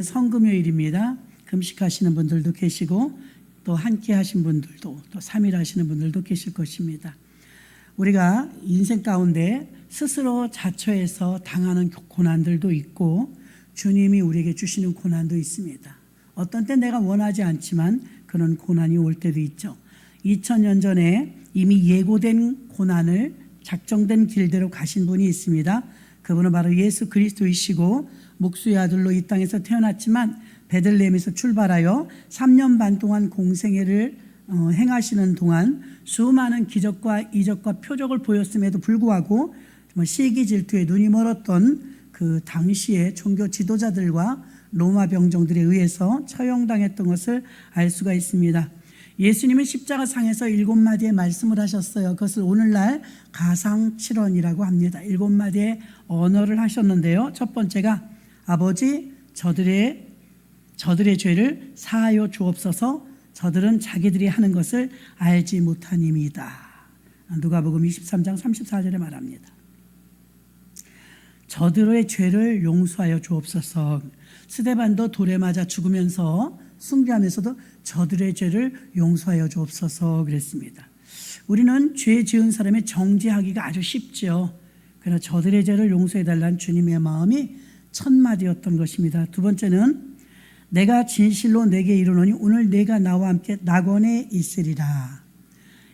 성금요일입니다. 금식하시는 분들도 계시고 또 함께 하신 분들도 또 3일 하시는 분들도 계실 것입니다. 우리가 인생 가운데 스스로 자처해서 당하는 고난들도 있고 주님이 우리에게 주시는 고난도 있습니다. 어떤 때 내가 원하지 않지만 그런 고난이 올 때도 있죠. 2000년 전에 이미 예고된 고난을 작정된 길대로 가신 분이 있습니다. 그분은 바로 예수 그리스도이시고 목수의 아들로 이 땅에서 태어났지만 베들레헴에서 출발하여 3년 반 동안 공생애를 행하시는 동안 수많은 기적과 이적과 표적을 보였음에도 불구하고 시기 질투에 눈이 멀었던 그 당시의 종교 지도자들과 로마 병정들에 의해서 처형당했던 것을 알 수가 있습니다. 예수님은 십자가상에서 7마디의 말씀을 하셨어요. 그것을 오늘날 가상칠언이라고 합니다. 7마디의 언어를 하셨는데요. 첫 번째가 아버지 저들의 죄를 사하여 주옵소서. 저들은 자기들이 하는 것을 알지 못하님이다. 누가복음 23장 34절에 말합니다. 저들의 죄를 용서하여 주옵소서. 스데반도 돌에 맞아 죽으면서 숭배하면서도 저들의 죄를 용서하여 주옵소서 그랬습니다. 우리는 죄 지은 사람의 정죄하기가 아주 쉽죠. 그러나 저들의 죄를 용서해달라는 주님의 마음이 첫마디였던 것입니다. 두 번째는 내가 진실로 내게 이르노니 오늘 내가 나와 함께 낙원에 있으리라.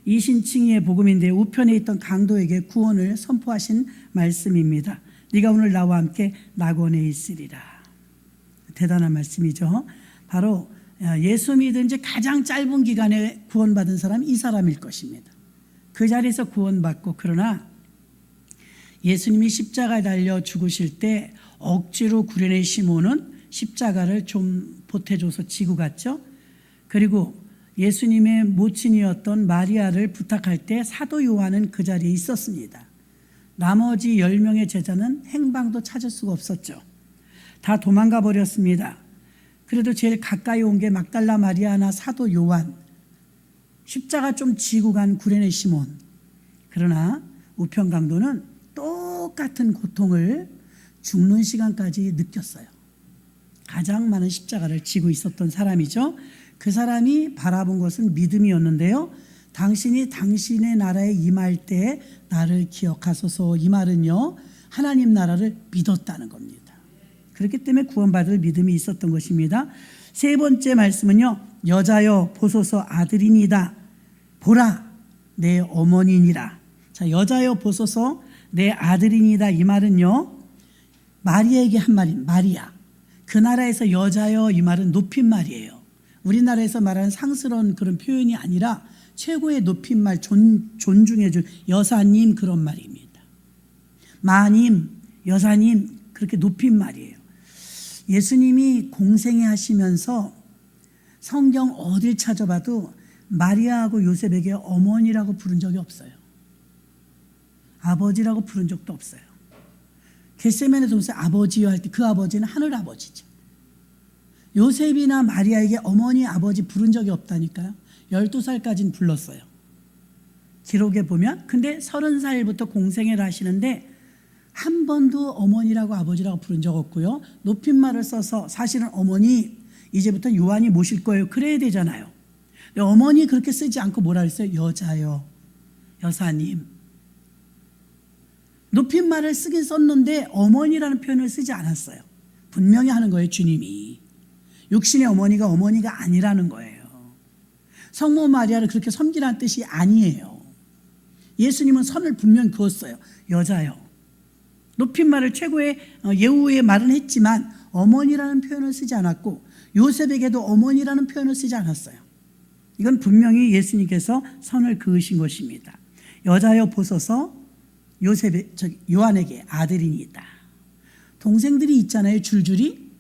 이신칭의의 복음인데 우편에 있던 강도에게 구원을 선포하신 말씀입니다. 네가 오늘 나와 함께 낙원에 있으리라. 대단한 말씀이죠. 바로 예수 믿은 지 가장 짧은 기간에 구원받은 사람이 이 사람일 것입니다. 그 자리에서 구원받고, 그러나 예수님이 십자가에 달려 죽으실 때 억지로 구레네 시몬은 십자가를 좀 보태줘서 지고 갔죠. 그리고 예수님의 모친이었던 마리아를 부탁할 때 사도 요한은 그 자리에 있었습니다. 나머지 10명의 제자는 행방도 찾을 수가 없었죠. 다 도망가 버렸습니다. 그래도 제일 가까이 온 게 막달라 마리아나 사도 요한, 십자가 좀 지고 간 구레네 시몬. 그러나 우편 강도는 똑같은 고통을 죽는 시간까지 느꼈어요. 가장 많은 십자가를 지고 있었던 사람이죠. 그 사람이 바라본 것은 믿음이었는데요. 당신이 당신의 나라에 임할 때 나를 기억하소서. 이 말은요, 하나님 나라를 믿었다는 겁니다. 그렇기 때문에 구원받을 믿음이 있었던 것입니다. 세 번째 말씀은요, 여자여 보소서 아들이니다. 보라 내 어머니니라. 자, 여자여 보소서 내 아들이니다. 이 말은요, 마리아에게 한 말인 마리아. 그 나라에서 여자여 이 말은 높임말이에요. 우리나라에서 말하는 상스러운 그런 표현이 아니라 최고의 높임말, 존중해줄 여사님, 그런 말입니다. 마님, 여사님, 그렇게 높임말이에요. 예수님이 공생애 하시면서 성경 어딜 찾아봐도 마리아하고 요셉에게 어머니라고 부른 적이 없어요. 아버지라고 부른 적도 없어요. 겟세마네 동산 아버지요 할 때 그 아버지는 하늘 아버지죠. 요셉이나 마리아에게 어머니, 아버지 부른 적이 없다니까요. 12살까지는 불렀어요. 기록에 보면. 근데 30살부터 공생애를 하시는데 한 번도 어머니라고 아버지라고 부른 적 없고요. 높임말을 써서 사실은 어머니, 이제부터 요한이 모실 거예요. 그래야 되잖아요. 근데 어머니 그렇게 쓰지 않고 뭐라 그랬어요? 여자요, 여사님. 높임말을 쓰긴 썼는데 어머니라는 표현을 쓰지 않았어요. 분명히 하는 거예요, 주님이. 육신의 어머니가 어머니가 아니라는 거예요. 성모 마리아를 그렇게 섬기라는 뜻이 아니에요. 예수님은 선을 분명히 그었어요. 여자요. 높임말을 최고의 예우의 말은 했지만 어머니라는 표현을 쓰지 않았고 요셉에게도 어머니라는 표현을 쓰지 않았어요. 이건 분명히 예수님께서 선을 그으신 것입니다. 여자여 보소서 요한에게 아들이니이다. 동생들이 있잖아요, 줄줄이.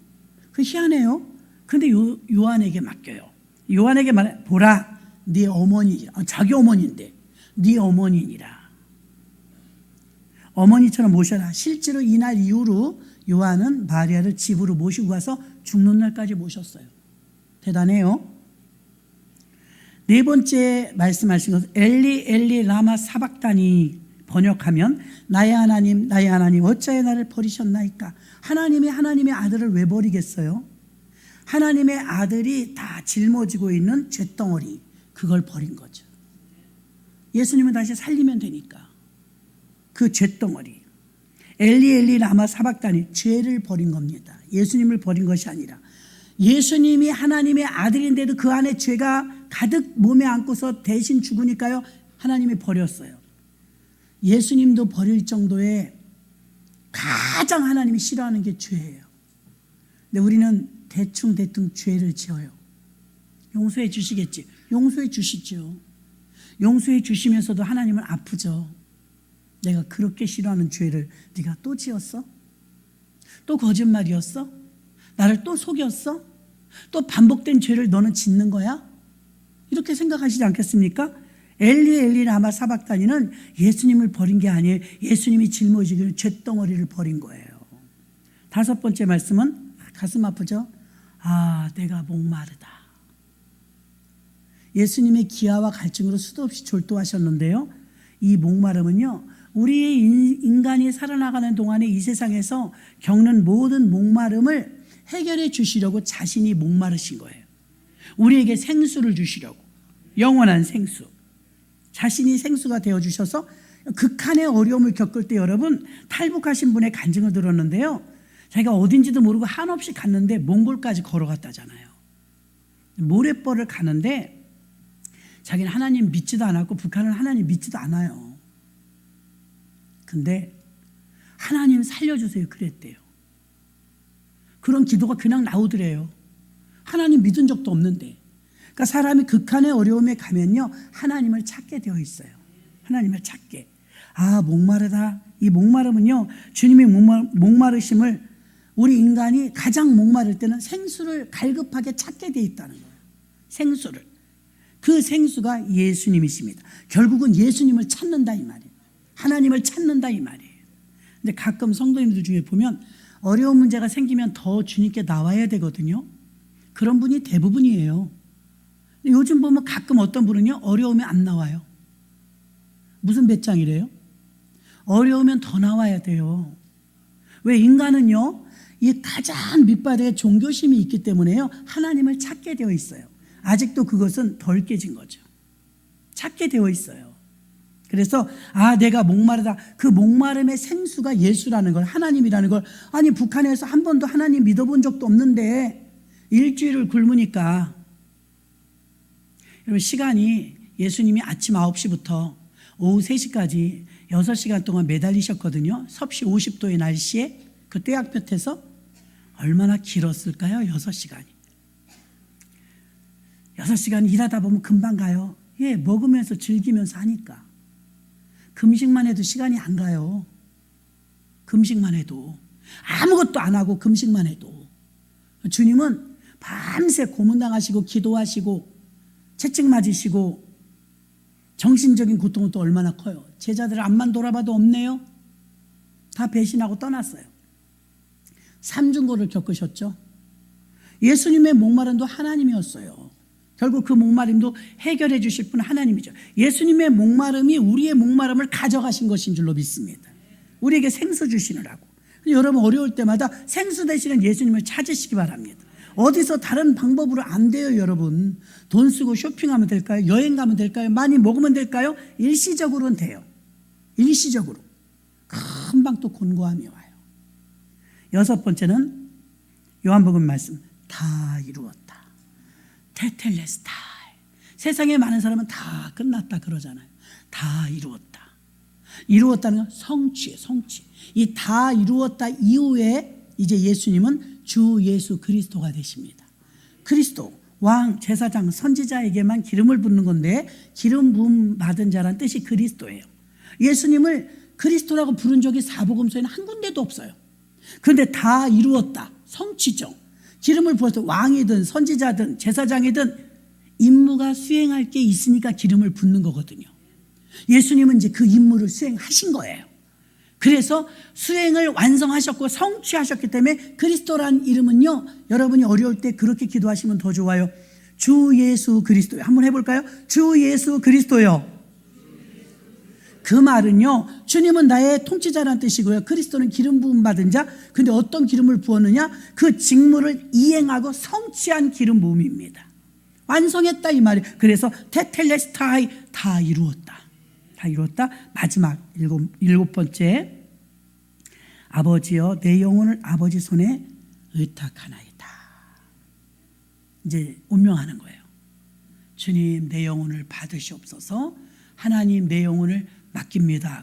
그 희한해요. 근데 요한에게 맡겨요. 요한에게 말해, 보라 네 어머니라. 자기 어머니인데 네 어머니니라. 어머니처럼 모셔라. 실제로 이날 이후로 요한은 마리아를 집으로 모시고 가서 죽는 날까지 모셨어요. 대단해요. 네 번째 말씀하신 것은 엘리 엘리 라마 사박다니, 번역하면 나의 하나님 나의 하나님 어찌하여 나를 버리셨나이까. 하나님이 하나님의 아들을 왜 버리겠어요? 하나님의 아들이 다 짊어지고 있는 쇳덩어리, 그걸 버린 거죠. 예수님은 다시 살리면 되니까 그 쇳덩어리, 엘리 엘리 라마 사박다니, 죄를 버린 겁니다. 예수님을 버린 것이 아니라, 예수님이 하나님의 아들인데도 그 안에 죄가 가득 몸에 안고서 대신 죽으니까요, 하나님이 버렸어요. 예수님도 버릴 정도의 가장 하나님이 싫어하는 게 죄예요. 근데 우리는 대충 죄를 지어요. 용서해 주시겠지. 용서해 주시죠. 용서해 주시면서도 하나님은 아프죠. 내가 그렇게 싫어하는 죄를 네가 또 지었어? 또 거짓말이었어? 나를 또 속였어? 또 반복된 죄를 너는 짓는 거야? 이렇게 생각하시지 않겠습니까? 엘리 엘리 라마 사박다니는 예수님을 버린 게 아니에요. 예수님이 짊어지기는 쇳덩어리를 버린 거예요. 다섯 번째 말씀은, 가슴 아프죠? 내가 목마르다. 예수님의 기아와 갈증으로 수도 없이 졸도하셨는데요, 이 목마름은요, 우리의 인간이 살아나가는 동안에 이 세상에서 겪는 모든 목마름을 해결해 주시려고 자신이 목마르신 거예요. 우리에게 생수를 주시려고, 영원한 생수. 자신이 생수가 되어주셔서 극한의 어려움을 겪을 때 여러분, 탈북하신 분의 간증을 들었는데요, 자기가 어딘지도 모르고 한없이 갔는데 몽골까지 걸어갔다잖아요. 모래벌을 가는데 자기는 하나님 믿지도 않았고 북한은 하나님 믿지도 않아요. 근데 하나님 살려주세요 그랬대요. 그런 기도가 그냥 나오더래요. 하나님 믿은 적도 없는데. 그러니까 사람이 극한의 어려움에 가면요, 하나님을 찾게 되어 있어요. 하나님을 찾게. 목마르다. 이 목마름은요, 주님의 목마르심을, 우리 인간이 가장 목마를 때는 생수를 갈급하게 찾게 되어 있다는 거예요. 생수를. 그 생수가 예수님이십니다. 결국은 예수님을 찾는다 이 말이에요. 하나님을 찾는다 이 말이에요. 근데 가끔 성도님들 중에 보면 어려운 문제가 생기면 더 주님께 나와야 되거든요. 그런 분이 대부분이에요. 요즘 보면 가끔 어떤 분은요, 어려우면 안 나와요. 무슨 배짱이래요? 어려우면 더 나와야 돼요. 왜? 인간은요, 이 가장 밑바닥에 종교심이 있기 때문에요, 하나님을 찾게 되어 있어요. 아직도 그것은 덜 깨진 거죠. 찾게 되어 있어요. 그래서 내가 목마르다. 그 목마름의 생수가 예수라는 걸, 하나님이라는 걸. 아니, 북한에서 한 번도 하나님 믿어본 적도 없는데 일주일을 굶으니까. 여러분, 시간이 예수님이 아침 9시부터 오후 3시까지 6시간 동안 매달리셨거든요. 섭씨 50도의 날씨에 그 떼약볕에서. 얼마나 길었을까요? 6시간이. 6시간 일하다 보면 금방 가요. 먹으면서 즐기면서 하니까. 금식만 해도 시간이 안 가요. 금식만 해도. 아무것도 안 하고 금식만 해도. 주님은 밤새 고문당하시고 기도하시고 채찍 맞으시고 정신적인 고통은 또 얼마나 커요. 제자들 앞만 돌아봐도 없네요. 다 배신하고 떠났어요. 삼중고를 겪으셨죠. 예수님의 목마름도 하나님이었어요. 결국 그 목마름도 해결해 주실 분은 하나님이죠. 예수님의 목마름이 우리의 목마름을 가져가신 것인 줄로 믿습니다. 우리에게 생수 주시느라고. 여러분, 어려울 때마다 생수 되시는 예수님을 찾으시기 바랍니다. 어디서 다른 방법으로 안 돼요. 여러분, 돈 쓰고 쇼핑하면 될까요? 여행 가면 될까요? 많이 먹으면 될까요? 일시적으로는 돼요. 일시적으로. 금방 또 곤고함이 와요. 여섯 번째는 요한복음 말씀, 다 이루었다. 테텔레스타이. 세상에 많은 사람은 다 끝났다 그러잖아요. 다 이루었다. 이루었다는 건 성취예요. 성취. 이 다 이루었다 이후에 이제 예수님은 주 예수 그리스도가 되십니다. 그리스도, 왕, 제사장, 선지자에게만 기름을 붓는 건데 기름 부음 받은 자란 뜻이 그리스도예요. 예수님을 그리스도라고 부른 적이 사복음서에는 한 군데도 없어요. 그런데 다 이루었다. 성취죠. 기름을 부어서 왕이든 선지자든 제사장이든 임무가 수행할 게 있으니까 기름을 붓는 거거든요. 예수님은 이제 그 임무를 수행하신 거예요. 그래서 수행을 완성하셨고 성취하셨기 때문에 그리스도란 이름은요, 여러분이 어려울 때 그렇게 기도하시면 더 좋아요. 주 예수 그리스도요. 한번 해볼까요? 주 예수 그리스도요. 그 말은요, 주님은 나의 통치자라는 뜻이고요. 그리스도는 기름 부음 받은 자. 근데 어떤 기름을 부었느냐? 그 직무를 이행하고 성취한 기름 부음입니다. 완성했다 이 말이에요. 그래서 테텔레스타이, 다 이루었다. 다 이루었다. 마지막 일곱 번째, 아버지여 내 영혼을 아버지 손에 의탁하나이다. 이제 운명하는 거예요. 주님 내 영혼을 받으시옵소서. 하나님 내 영혼을 맡깁니다.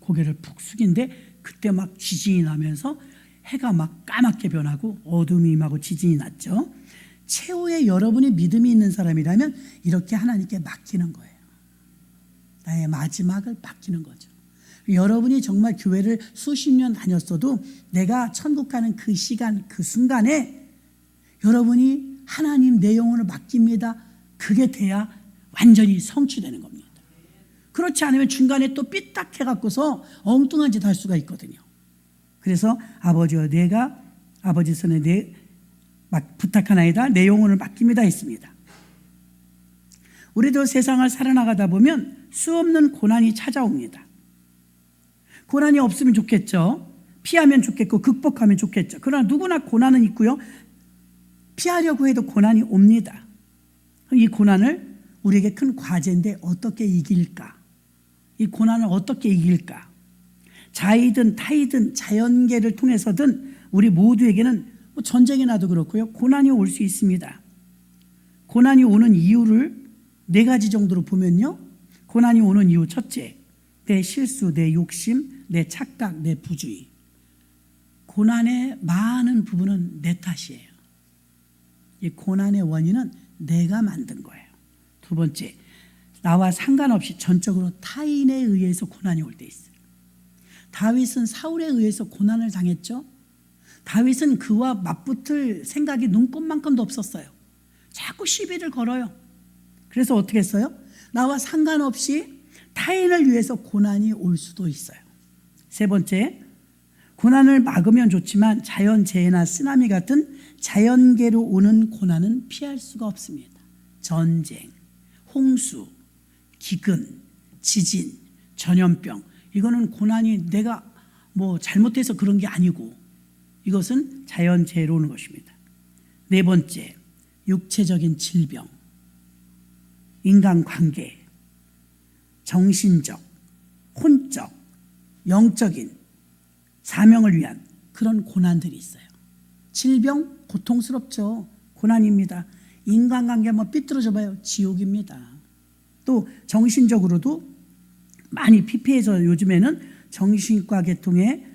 고개를 푹 숙인데 그때 막 지진이 나면서 해가 막 까맣게 변하고 어둠이 임하고 지진이 났죠. 최후에 여러분이 믿음이 있는 사람이라면 이렇게 하나님께 맡기는 거예요. 나의 마지막을 맡기는 거죠. 여러분이 정말 교회를 수십 년 다녔어도 내가 천국 가는 그 시간, 그 순간에 여러분이 하나님 내 영혼을 맡깁니다. 그게 돼야 완전히 성취되는 겁니다. 그렇지 않으면 중간에 또 삐딱해갖고서 엉뚱한 짓 할 수가 있거든요. 그래서 아버지와 내가 아버지 손에 내 부탁하나이다. 내 영혼을 맡깁니다 했습니다. 우리도 세상을 살아나가다 보면 수없는 고난이 찾아옵니다. 고난이 없으면 좋겠죠. 피하면 좋겠고 극복하면 좋겠죠. 그러나 누구나 고난은 있고요. 피하려고 해도 고난이 옵니다. 이 고난을 우리에게 큰 과제인데 어떻게 이길까? 이 고난을 어떻게 이길까? 자이든 타이든 자연계를 통해서든 우리 모두에게는 전쟁이 나도 그렇고요. 고난이 올 수 있습니다. 고난이 오는 이유를 4가지 정도로 보면요. 고난이 오는 이유 첫째, 내 실수, 내 욕심, 내 착각, 내 부주의. 고난의 많은 부분은 내 탓이에요. 이 고난의 원인은 내가 만든 거예요. 두 번째, 나와 상관없이 전적으로 타인에 의해서 고난이 올 때 있어요. 다윗은 사울에 의해서 고난을 당했죠. 다윗은 그와 맞붙을 생각이 눈꼽만큼도 없었어요. 자꾸 시비를 걸어요. 그래서 어떻게 했어요? 나와 상관없이 타인을 위해서 고난이 올 수도 있어요. 세 번째, 고난을 막으면 좋지만 자연재해나 쓰나미 같은 자연계로 오는 고난은 피할 수가 없습니다. 전쟁, 홍수, 기근, 지진, 전염병, 이거는 고난이 내가 잘못해서 그런 게 아니고 이것은 자연재해로 오는 것입니다. 네 번째, 육체적인 질병, 인간관계, 정신적, 혼적, 영적인 사명을 위한 그런 고난들이 있어요. 질병 고통스럽죠. 고난입니다. 인간관계 삐뚤어져 봐요. 지옥입니다. 또 정신적으로도 많이 피폐해서 요즘에는 정신과 계통의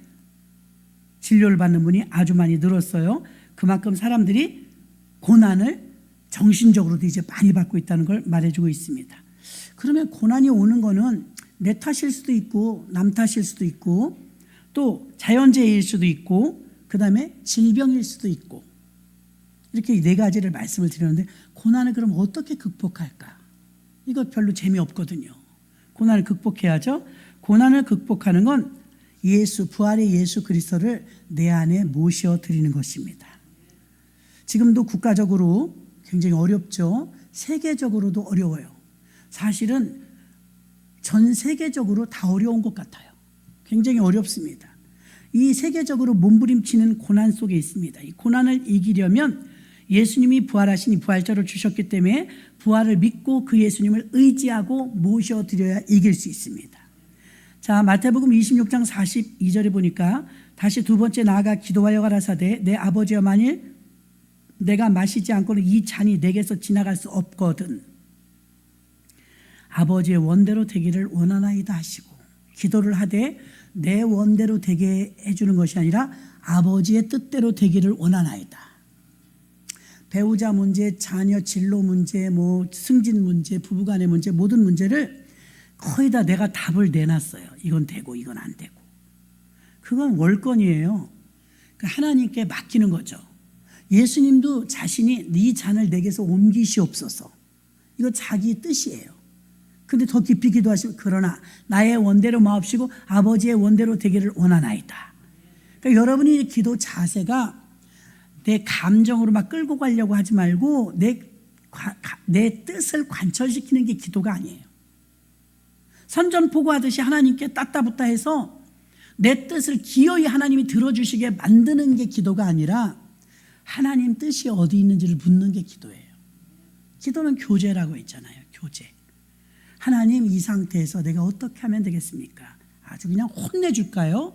진료를 받는 분이 아주 많이 늘었어요. 그만큼 사람들이 고난을 정신적으로도 이제 많이 받고 있다는 걸 말해주고 있습니다. 그러면 고난이 오는 거는 내 탓일 수도 있고 남 탓일 수도 있고 또 자연재해일 수도 있고 그 다음에 질병일 수도 있고 이렇게 4가지를 말씀을 드렸는데 고난을 그럼 어떻게 극복할까? 이거 별로 재미없거든요. 고난을 극복해야죠. 고난을 극복하는 건 부활의 예수 그리스도를 내 안에 모셔드리는 것입니다. 지금도 국가적으로 굉장히 어렵죠. 세계적으로도 어려워요. 사실은 전 세계적으로 다 어려운 것 같아요. 굉장히 어렵습니다. 이 세계적으로 몸부림치는 고난 속에 있습니다. 이 고난을 이기려면 예수님이 부활하시니 부활절을 주셨기 때문에 부활을 믿고 그 예수님을 의지하고 모셔드려야 이길 수 있습니다. 자, 마태복음 26장 42절에 보니까 다시 두 번째 나아가 기도하여 가라사대 내 아버지여 만일 내가 마시지 않고는 이 잔이 내게서 지나갈 수 없거든 아버지의 원대로 되기를 원하나이다 하시고 기도를 하되 내 원대로 되게 해주는 것이 아니라 아버지의 뜻대로 되기를 원하나이다. 배우자 문제, 자녀 진로 문제, 승진 문제, 부부간의 문제, 모든 문제를 거의 다 내가 답을 내놨어요. 이건 되고 이건 안 되고. 그건 월권이에요. 하나님께 맡기는 거죠. 예수님도 자신이 네 잔을 내게서 옮기시옵소서. 이거 자기 뜻이에요. 근데 더 깊이 기도하시면 그러나 나의 원대로 마옵시고 아버지의 원대로 되기를 원하나이다. 그러니까 여러분이 기도 자세가 내 감정으로 막 끌고 가려고 하지 말고 내 뜻을 관철시키는 게 기도가 아니에요. 선전포고하듯이 하나님께 따따붙다 해서 내 뜻을 기어이 하나님이 들어주시게 만드는 게 기도가 아니라 하나님 뜻이 어디 있는지를 묻는 게 기도예요. 기도는 교제라고 했잖아요. 교제. 하나님, 이 상태에서 내가 어떻게 하면 되겠습니까? 아주 그냥 혼내줄까요?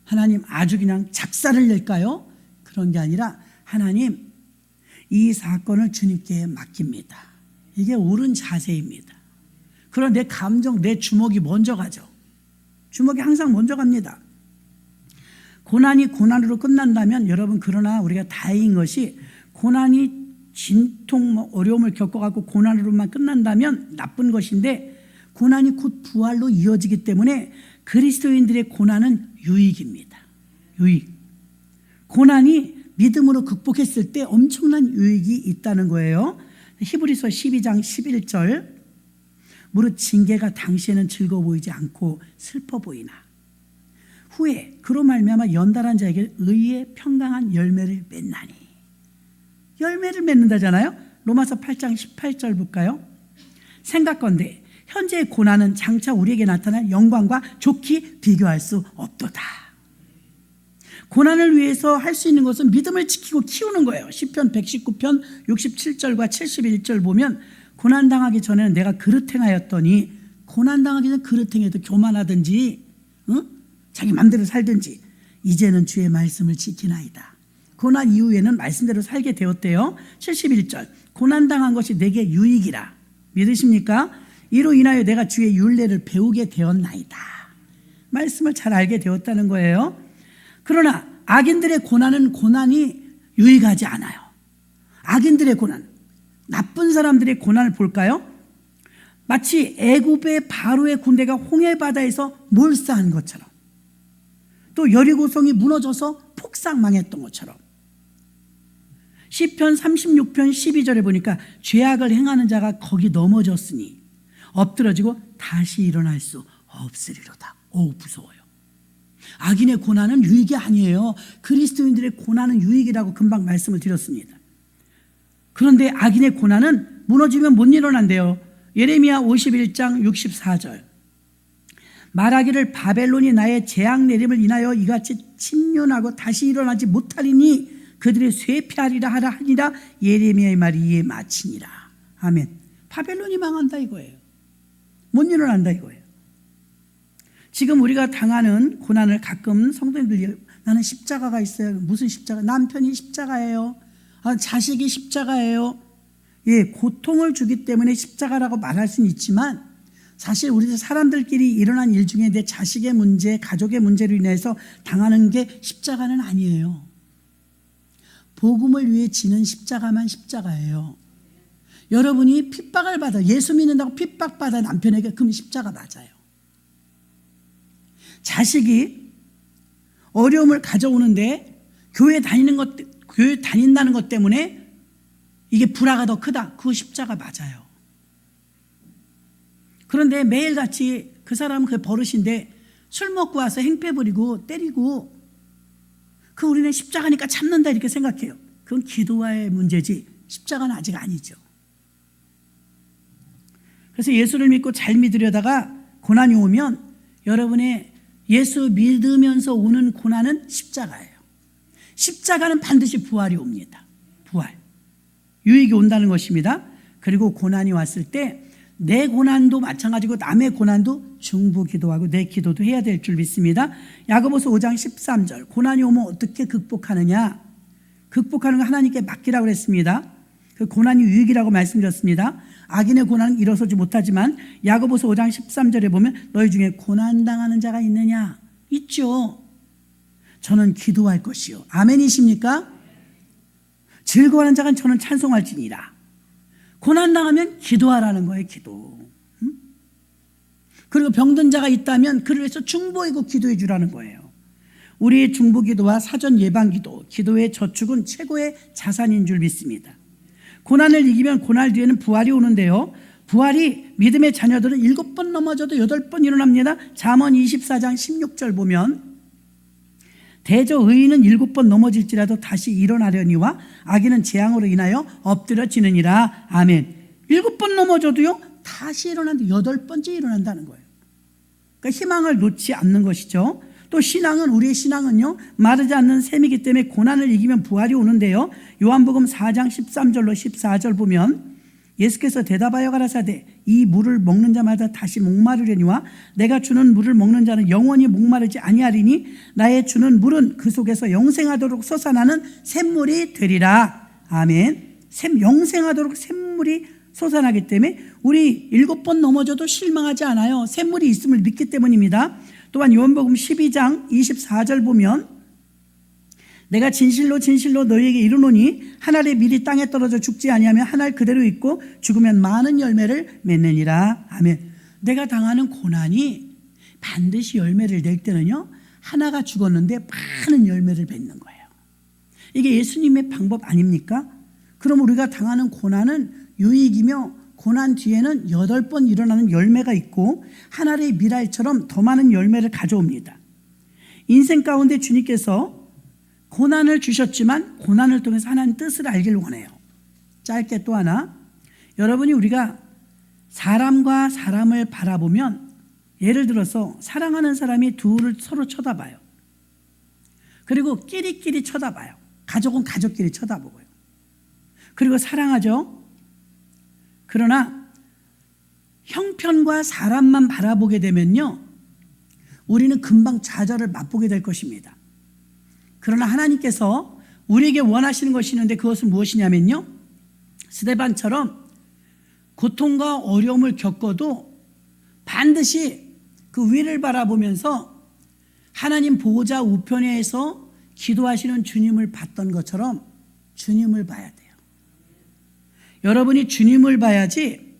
하나님, 아주 그냥 작사를 낼까요? 그런 게 아니라 하나님, 이 사건을 주님께 맡깁니다. 이게 옳은 자세입니다. 그런 내 감정, 내 주먹이 먼저 가죠. 주먹이 항상 먼저 갑니다. 고난이 고난으로 끝난다면 여러분, 그러나 우리가 다행인 것이 고난이 진통, 어려움을 겪어갖고 고난으로만 끝난다면 나쁜 것인데 고난이 곧 부활로 이어지기 때문에 그리스도인들의 고난은 유익입니다. 유익. 고난이 믿음으로 극복했을 때 엄청난 유익이 있다는 거예요. 히브리서 12장 11절, 무릇 징계가 당시에는 즐거워 보이지 않고 슬퍼 보이나 후에 그로 말미암아 연달한 자에게 의의 평강한 열매를 맺나니. 열매를 맺는다잖아요. 로마서 8장 18절 볼까요? 생각건대 현재의 고난은 장차 우리에게 나타날 영광과 좋게 비교할 수 없도다. 고난을 위해서 할 수 있는 것은 믿음을 지키고 키우는 거예요. 시편 119편 67절과 71절 보면 고난당하기 전에는 내가 그릇 행하였더니, 고난당하기 전에 그릇 행해도 교만하든지 자기 맘대로 살든지 이제는 주의 말씀을 지키나이다. 고난 이후에는 말씀대로 살게 되었대요. 71절, 고난당한 것이 내게 유익이라. 믿으십니까? 이로 인하여 내가 주의 율례를 배우게 되었나이다. 말씀을 잘 알게 되었다는 거예요. 그러나 악인들의 고난이 유익하지 않아요. 악인들의 고난, 나쁜 사람들의 고난을 볼까요? 마치 애굽의 바로의 군대가 홍해바다에서 몰사한 것처럼, 또 여리고성이 무너져서 폭삭망했던 것처럼. 시편 36편 12절에 보니까 죄악을 행하는 자가 거기 넘어졌으니 엎드러지고 다시 일어날 수 없으리로다. 오, 무서워요. 악인의 고난은 유익이 아니에요. 그리스도인들의 고난은 유익이라고 금방 말씀을 드렸습니다. 그런데 악인의 고난은 무너지면 못 일어난대요. 예레미야 51장 64절, 말하기를 바벨론이 나의 재앙 내림을 인하여 이같이 침륜하고 다시 일어나지 못하리니 그들의 쇠폐하리라 하라 하니라. 예레미야의 말이 이에 마치니라. 아멘. 바벨론이 망한다 이거예요. 못 일어난다 이거예요. 지금 우리가 당하는 고난을 가끔 성도님들이, 나는 십자가가 있어요. 무슨 십자가? 남편이 십자가예요. 자식이 십자가예요. 예, 고통을 주기 때문에 십자가라고 말할 수는 있지만 사실 우리 사람들끼리 일어난 일 중에 내 자식의 문제, 가족의 문제로 인해서 당하는 게 십자가는 아니에요. 복음을 위해 지는 십자가만 십자가예요. 여러분이 핍박을 받아, 예수 믿는다고 핍박받아 남편에게, 그럼 십자가 맞아요. 자식이 어려움을 가져오는데 교회 다닌다는 것 때문에 이게 불화가 더 크다, 그거 십자가 맞아요. 그런데 매일같이 그 사람은 그 버릇인데 술 먹고 와서 행패 부리고 때리고, 그 우리는 십자가니까 참는다 이렇게 생각해요. 그건 기도와의 문제지 십자가는 아직 아니죠. 그래서 예수를 믿고 잘 믿으려다가 고난이 오면 여러분의 예수 믿으면서 오는 고난은 십자가예요. 십자가는 반드시 부활이 옵니다. 부활. 유익이 온다는 것입니다. 그리고 고난이 왔을 때 내 고난도 마찬가지고 남의 고난도 중보기도하고 내 기도도 해야 될 줄 믿습니다. 야고보서 5장 13절, 고난이 오면 어떻게 극복하느냐? 극복하는 거 하나님께 맡기라고 그랬습니다. 그 고난이 유익이라고 말씀드렸습니다. 악인의 고난은 일어서지 못하지만 야고보서 5장 13절에 보면 너희 중에 고난당하는 자가 있느냐? 있죠. 저는 기도할 것이요. 아멘이십니까? 즐거워하는 자가 저는 찬송할지니라. 고난당하면 기도하라는 거예요. 기도. 그리고 병든 자가 있다면 그를 위해서 중보이고 기도해 주라는 거예요. 우리의 중보기도와 사전 예방기도, 기도의 저축은 최고의 자산인 줄 믿습니다. 고난을 이기면 고난 뒤에는 부활이 오는데요, 부활이 믿음의 자녀들은 7번 넘어져도 8번 일어납니다. 잠언 24장 16절 보면 대저 의인은 7번 넘어질지라도 다시 일어나려니와 악인은 재앙으로 인하여 엎드려지느니라. 아멘. 7번 넘어져도요 다시 일어난다. 8번째 일어난다는 거예요. 그러니까 희망을 놓지 않는 것이죠. 또 신앙은, 우리의 신앙은요, 마르지 않는 셈이기 때문에 고난을 이기면 부활이 오는데요. 요한복음 4장 13절로 14절 보면 예수께서 대답하여 가라사대 이 물을 먹는 자마다 다시 목마르려니와 내가 주는 물을 먹는 자는 영원히 목마르지 아니하리니 나의 주는 물은 그 속에서 영생하도록 솟아나는 샘물이 되리라. 아멘. 영생하도록 샘물이 솟아나기 때문에 우리 7번 넘어져도 실망하지 않아요. 샘물이 있음을 믿기 때문입니다. 또한 요한복음 12장 24절 보면 내가 진실로 진실로 너희에게 이르노니 한 알의 밀이 땅에 떨어져 죽지 아니하면 한 알 그대로 있고 죽으면 많은 열매를 맺느니라. 아멘. 내가 당하는 고난이 반드시 열매를 낼 때는요, 하나가 죽었는데 많은 열매를 맺는 거예요. 이게 예수님의 방법 아닙니까? 그럼 우리가 당하는 고난은 유익이며 고난 뒤에는 8번 일어나는 열매가 있고 한 알의 밀알처럼 더 많은 열매를 가져옵니다. 인생 가운데 주님께서 고난을 주셨지만 고난을 통해서 하나님 뜻을 알길 원해요. 짧게 또 하나, 여러분이 우리가 사람과 사람을 바라보면, 예를 들어서 사랑하는 사람이 둘을 서로 쳐다봐요. 그리고 끼리끼리 쳐다봐요. 가족은 가족끼리 쳐다보고요. 그리고 사랑하죠. 그러나 형편과 사람만 바라보게 되면요, 우리는 금방 좌절을 맛보게 될 것입니다. 그러나 하나님께서 우리에게 원하시는 것이 있는데 그것은 무엇이냐면요, 스데반처럼 고통과 어려움을 겪어도 반드시 그 위를 바라보면서 하나님 보호자 우편에서 기도하시는 주님을 봤던 것처럼 주님을 봐야 돼요. 여러분이 주님을 봐야지,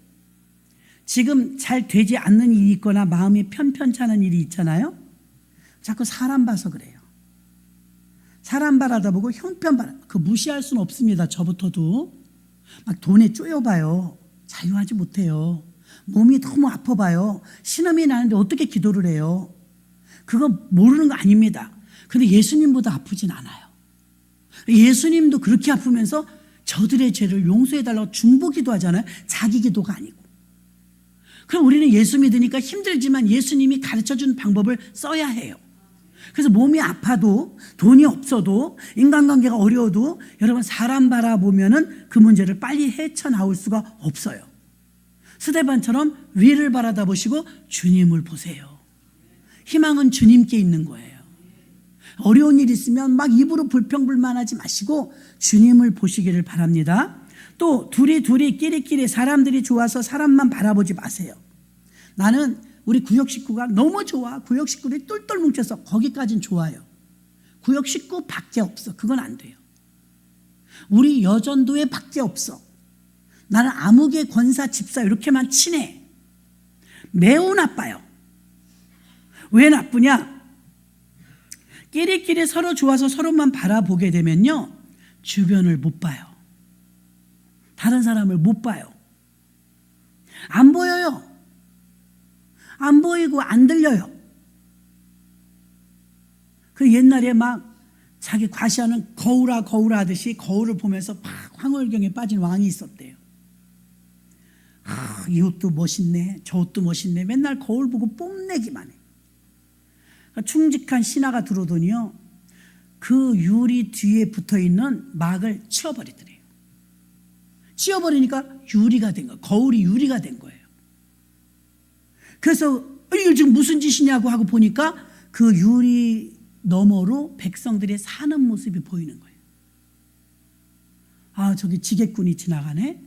지금 잘 되지 않는 일이 있거나 마음이 편편찮은 일이 있잖아요. 자꾸 사람 봐서 그래요. 사람 바라다 보고 형편 바라, 그 무시할 수는 없습니다. 저부터도 막 돈에 쪼여봐요. 자유하지 못해요. 몸이 너무 아파봐요. 신음이 나는데 어떻게 기도를 해요? 그거 모르는 거 아닙니다. 근데 예수님보다 아프진 않아요. 예수님도 그렇게 아프면서 저들의 죄를 용서해달라고 중보기도 하잖아요. 자기 기도가 아니고. 그럼 우리는 예수 믿으니까 힘들지만 예수님이 가르쳐준 방법을 써야 해요. 그래서 몸이 아파도 돈이 없어도 인간관계가 어려워도 여러분, 사람 바라보면은 그 문제를 빨리 헤쳐나올 수가 없어요. 스데반처럼 위를 바라다 보시고 주님을 보세요. 희망은 주님께 있는 거예요. 어려운 일 있으면 막 입으로 불평불만하지 마시고 주님을 보시기를 바랍니다. 또 둘이 끼리끼리 사람들이 좋아서 사람만 바라보지 마세요. 나는 우리 구역 식구가 너무 좋아. 구역 식구들이 똘똘 뭉쳐서 거기까진 좋아요. 구역 식구 밖에 없어. 그건 안 돼요. 우리 여전도에 밖에 없어. 나는 암흑의 권사 집사 이렇게만 친해. 매우 나빠요. 왜 나쁘냐? 끼리끼리 서로 좋아서 서로만 바라보게 되면요, 주변을 못 봐요. 다른 사람을 못 봐요. 안 보여요. 안 보이고 안 들려요. 그 옛날에 막 자기 과시하는 거울아 하듯이 거울을 보면서 막 황홀경에 빠진 왕이 있었대요. 이 옷도 멋있네, 저 옷도 멋있네. 맨날 거울 보고 뽐내기만 해. 충직한 신하가 들어오더니요, 그 유리 뒤에 붙어있는 막을 치워버리더래요. 치워버리니까 유리가 된 거예요. 거울이 유리가 된 거예요. 그래서 이게 지금 무슨 짓이냐고 하고 보니까 그 유리 너머로 백성들이 사는 모습이 보이는 거예요. 아, 저기 지게꾼이 지나가네.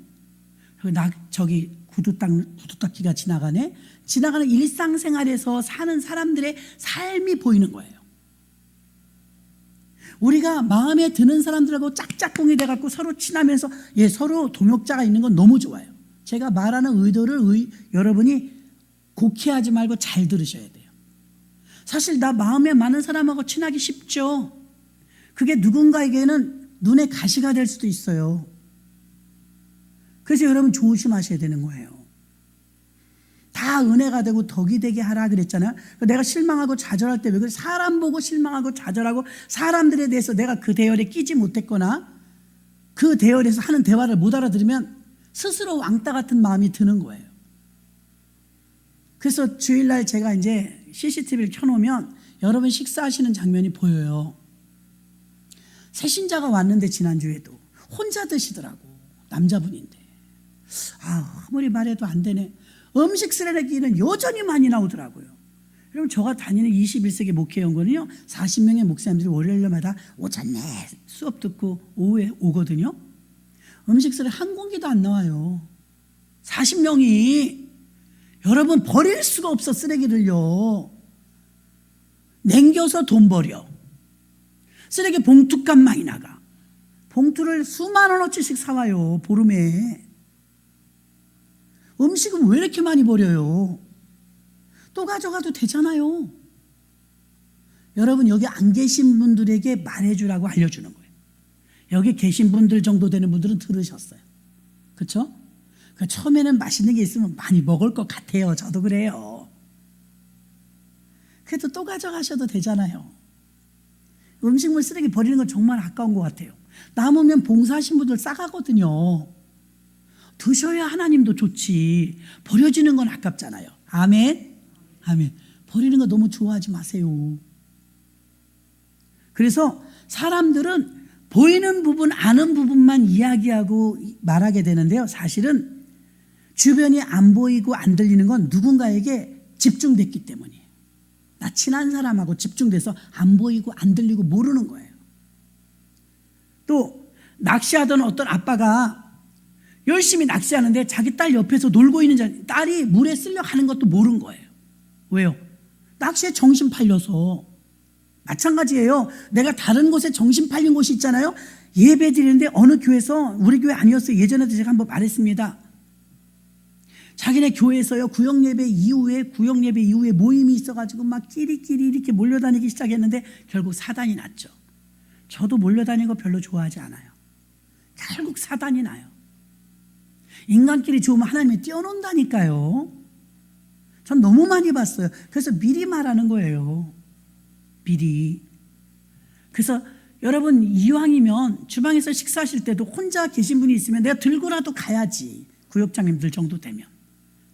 저기 구두닦기가 지나가네. 지나가는 일상생활에서 사는 사람들의 삶이 보이는 거예요. 우리가 마음에 드는 사람들하고 짝짝꿍이 돼갖고 서로 친하면서 서로 동역자가 있는 건 너무 좋아요. 제가 말하는 의도를 여러분이 곡해하지 말고 잘 들으셔야 돼요. 사실 나 마음에 많은 사람하고 친하기 쉽죠. 그게 누군가에게는 눈에 가시가 될 수도 있어요. 그래서 여러분 조심하셔야 되는 거예요. 다 은혜가 되고 덕이 되게 하라 그랬잖아요. 내가 실망하고 좌절할 때 왜 그래? 사람 보고 실망하고 좌절하고 사람들에 대해서 내가 그 대열에 끼지 못했거나 그 대열에서 하는 대화를 못 알아들으면 스스로 왕따 같은 마음이 드는 거예요. 그래서 주일날 제가 이제 CCTV를 켜놓으면 여러분 식사하시는 장면이 보여요. 새신자가 왔는데 지난주에도 혼자 드시더라고. 남자분인데. 아무리 말해도 안 되네. 음식 쓰레기는 여전히 많이 나오더라고요. 여러분 저가 다니는 21세기 목회연구는요 40명의 목사님들이 월요일마다 오전 내 수업 듣고 오후에 오거든요. 음식 쓰레기 한 공기도 안 나와요. 40명이. 여러분 버릴 수가 없어. 쓰레기를요. 냉겨서 돈 버려. 쓰레기 봉투값 많이 나가. 봉투를 수만 원어치씩 사와요. 보름에. 음식은 왜 이렇게 많이 버려요? 또 가져가도 되잖아요. 여러분 여기 안 계신 분들에게 말해주라고 알려주는 거예요. 여기 계신 분들 정도 되는 분들은 들으셨어요. 그렇죠? 처음에는 맛있는 게 있으면 많이 먹을 것 같아요. 저도 그래요. 그래도 또 가져가셔도 되잖아요. 음식물 쓰레기 버리는 건 정말 아까운 것 같아요. 남으면 봉사하신 분들 싸가거든요. 드셔야 하나님도 좋지. 버려지는 건 아깝잖아요. 아멘. 아멘. 버리는 거 너무 좋아하지 마세요. 그래서 사람들은 보이는 부분, 아는 부분만 이야기하고 말하게 되는데요. 사실은 주변이 안 보이고 안 들리는 건 누군가에게 집중됐기 때문이에요. 나 친한 사람하고 집중돼서 안 보이고 안 들리고 모르는 거예요. 또 낚시하던 어떤 아빠가 열심히 낚시하는데 자기 딸 옆에서 놀고 있는 딸이 물에 쓸려 가는 것도 모르는 거예요. 왜요? 낚시에 정신 팔려서. 마찬가지예요. 내가 다른 곳에 정신 팔린 곳이 있잖아요. 예배 드리는데 어느 교회에서, 우리 교회 아니었어요. 예전에도 제가 한번 말했습니다. 자기네 교회에서요 구역예배 이후에 모임이 있어가지고 막 끼리끼리 이렇게 몰려다니기 시작했는데 결국 사단이 났죠. 저도 몰려다니는 거 별로 좋아하지 않아요. 결국 사단이 나요. 인간끼리 좋으면 하나님이 띄워놓는다니까요. 전 너무 많이 봤어요. 그래서 미리 말하는 거예요. 미리. 그래서 여러분 이왕이면 주방에서 식사하실 때도 혼자 계신 분이 있으면 내가 들고라도 가야지. 구역장님들 정도 되면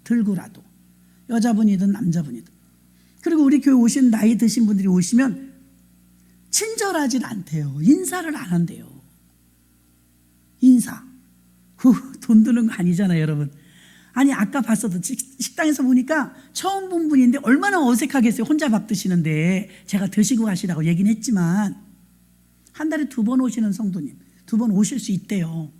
들고라도. 여자분이든 남자분이든. 그리고 우리 교회 오신 나이 드신 분들이 오시면 친절하진 않대요. 인사를 안 한대요. 인사. 돈 드는 거 아니잖아요, 여러분. 아니 아까 봤어도 식당에서 보니까 처음 본 분인데 얼마나 어색하겠어요. 혼자 밥 드시는데. 제가 드시고 가시라고 얘기는 했지만 한 달에 2번 오시는 성도님 2번 오실 수 있대요.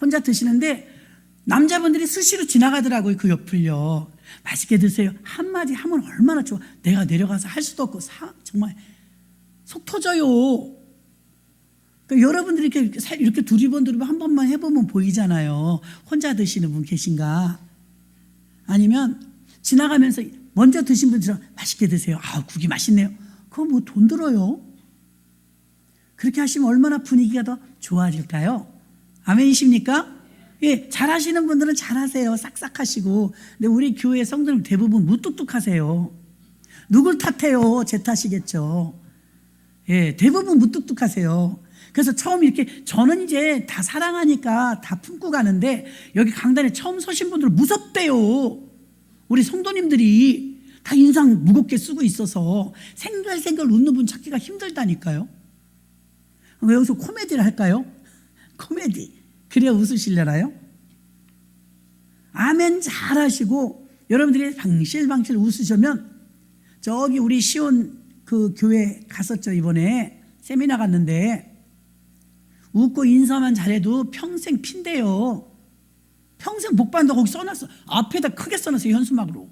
혼자 드시는데 남자분들이 수시로 지나가더라고요. 그 옆을요. 맛있게 드세요. 한마디 하면 얼마나 좋아. 내가 내려가서 할 수도 없고 정말 속 터져요. 그러니까 여러분들이 이렇게 두리번 한 번만 해보면 보이잖아요. 혼자 드시는 분 계신가? 아니면 지나가면서 먼저 드신 분들은 맛있게 드세요. 국이 맛있네요. 그거 뭐 돈 들어요? 그렇게 하시면 얼마나 분위기가 더 좋아질까요? 아멘이십니까? 예, 잘하시는 분들은 잘하세요. 싹싹하시고. 근데 우리 교회 성도님 대부분 무뚝뚝하세요. 누굴 탓해요? 제 탓이겠죠. 예, 대부분 무뚝뚝하세요. 그래서 처음 이렇게 저는 이제 다 사랑하니까 다 품고 가는데 여기 강단에 처음 서신 분들은 무섭대요. 우리 성도님들이 다 인상 무겁게 쓰고 있어서 생글생글 웃는 분 찾기가 힘들다니까요. 여기서 코미디를 할까요? 코미디. 그래야 웃으시려나요? 아멘 잘하시고 여러분들이 방실방실 웃으시면 저기 우리 시온 그 교회 갔었죠. 이번에 세미나 갔는데 웃고 인사만 잘해도 평생 핀대요. 평생 복 받는다고 거기 써놨어. 앞에다 크게 써놨어요. 현수막으로.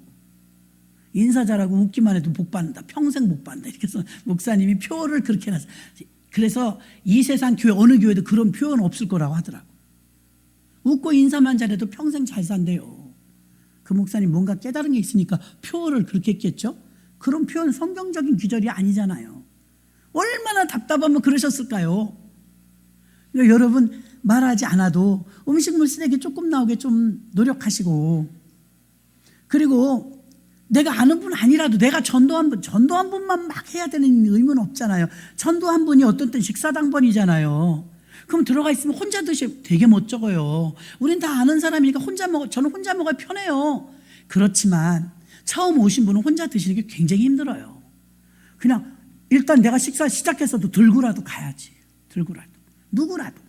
인사 잘하고 웃기만 해도 복 받는다. 평생 복 받는다. 이렇게 해서 목사님이 표를 그렇게 해놨어요. 그래서 이 세상 교회 어느 교회도 그런 표현 없을 거라고 하더라고. 웃고 인사만 잘해도 평생 잘 산대요. 그 목사님 뭔가 깨달은 게 있으니까 표를 그렇게 했겠죠. 그런 표현 성경적인 기절이 아니잖아요. 얼마나 답답하면 그러셨을까요? 그러니까 여러분 말하지 않아도 음식물 쓰레기 조금 나오게 좀 노력하시고, 그리고 내가 아는 분 아니라도 내가 전도 한 분만 막 해야 되는 의무는 없잖아요. 전도 한 분이 어떤 때 식사당번이잖아요. 그럼 들어가 있으면 혼자 드시면 되게 멋쩍어요. 우린 다 아는 사람이니까 저는 혼자 먹어야 편해요. 그렇지만 처음 오신 분은 혼자 드시는 게 굉장히 힘들어요. 그냥 일단 내가 식사 시작해서도 들고라도 가야지. 들고라도. 누구라도.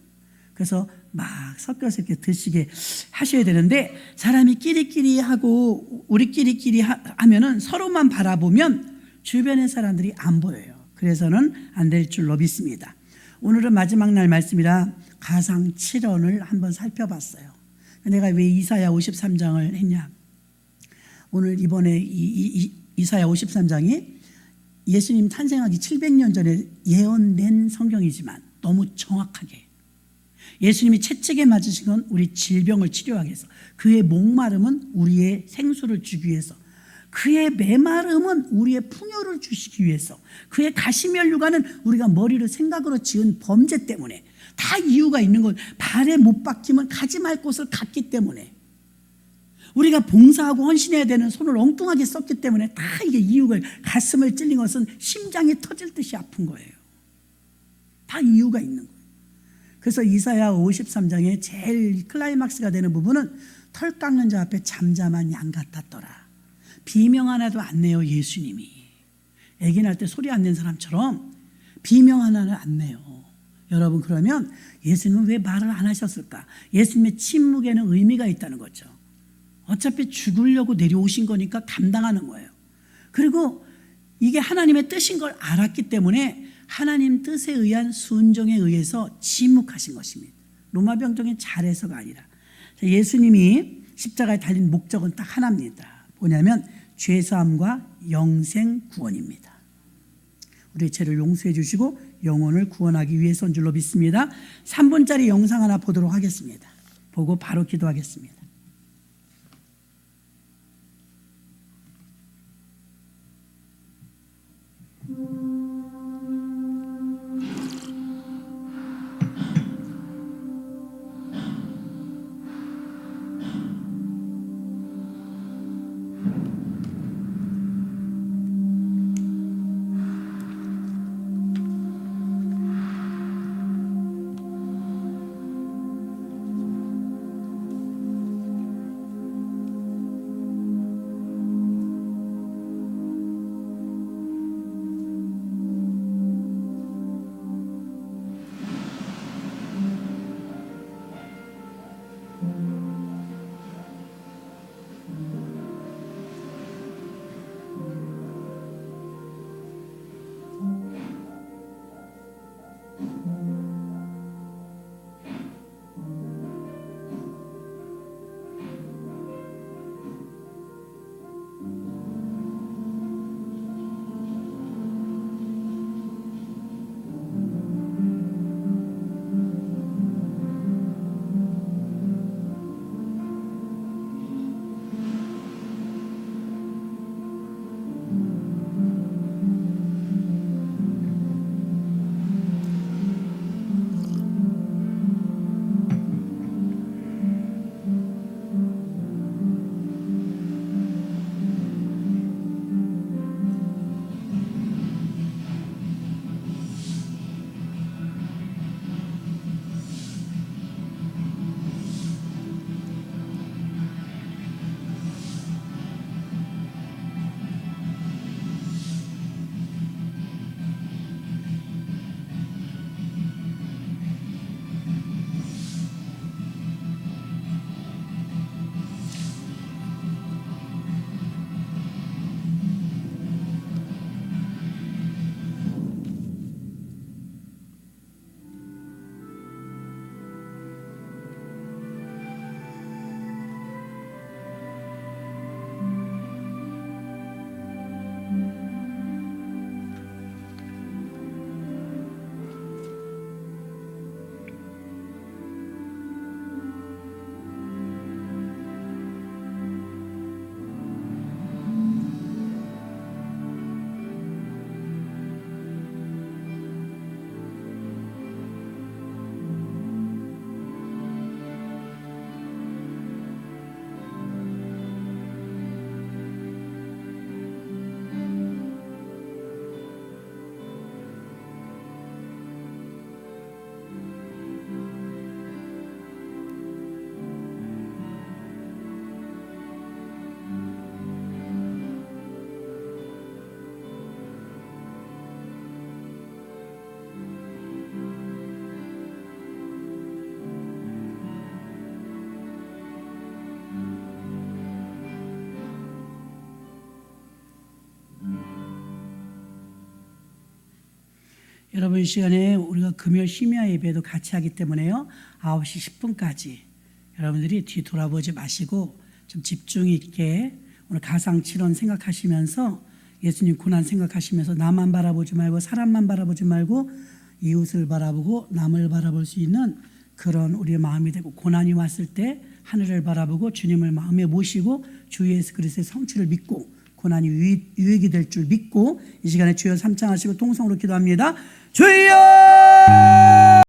그래서 막 섞여서 이렇게 드시게 하셔야 되는데, 사람이 끼리끼리 하고 우리끼리끼리 하면은 서로만 바라보면 주변의 사람들이 안 보여요. 그래서는 안 될 줄로 믿습니다. 오늘은 마지막 날 말씀이라 가상 7원을 한번 살펴봤어요. 내가 왜 이사야 53장을 했냐? 오늘 이번에 이사야 53장이 예수님 탄생하기 700년 전에 예언된 성경이지만 너무 정확하게 예수님이 채찍에 맞으신 건 우리 질병을 치료하기 위해서, 그의 목마름은 우리의 생수를 주기 위해서, 그의 메마름은 우리의 풍요를 주시기 위해서, 그의 가시면류관은 우리가 머리를 생각으로 지은 범죄 때문에, 다 이유가 있는 건 발에 못 박히면 가지 말 곳을 갔기 때문에, 우리가 봉사하고 헌신해야 되는 손을 엉뚱하게 썼기 때문에, 다 이게 이유가, 가슴을 찔린 것은 심장이 터질 듯이 아픈 거예요. 다 이유가 있는 거예요. 그래서 이사야 53장의 제일 클라이막스가 되는 부분은 털 깎는 자 앞에 잠잠한 양 같았더라. 비명 하나도 안 내요. 예수님이 아기 낳을 때 소리 안 낸 사람처럼 비명 하나는 안 내요. 여러분, 그러면 예수님은 왜 말을 안 하셨을까? 예수님의 침묵에는 의미가 있다는 거죠. 어차피 죽으려고 내려오신 거니까 감당하는 거예요. 그리고 이게 하나님의 뜻인 걸 알았기 때문에 하나님 뜻에 의한 순종에 의해서 침묵하신 것입니다. 로마병정의 잘해서가 아니라, 예수님이 십자가에 달린 목적은 딱 하나입니다. 뭐냐면 죄사함과 영생 구원입니다. 우리의 죄를 용서해 주시고 영혼을 구원하기 위해서인 줄로 믿습니다. 3분짜리 영상 하나 보도록 하겠습니다. 보고 바로 기도하겠습니다. 여러분, 이 시간에 우리가 금요 심야 예배도 같이 하기 때문에요. 9시 10분까지 여러분들이 뒤 돌아보지 마시고 좀 집중 있게 오늘 가상칠언 생각하시면서 예수님 고난 생각하시면서 나만 바라보지 말고 사람만 바라보지 말고 이웃을 바라보고 남을 바라볼 수 있는 그런 우리의 마음이 되고, 고난이 왔을 때 하늘을 바라보고 주님을 마음에 모시고 주 예수 그리스도의 성취를 믿고 고난이 유익이 될 줄 믿고 이 시간에 주여 삼창하시고 통성으로 기도합니다. 주여!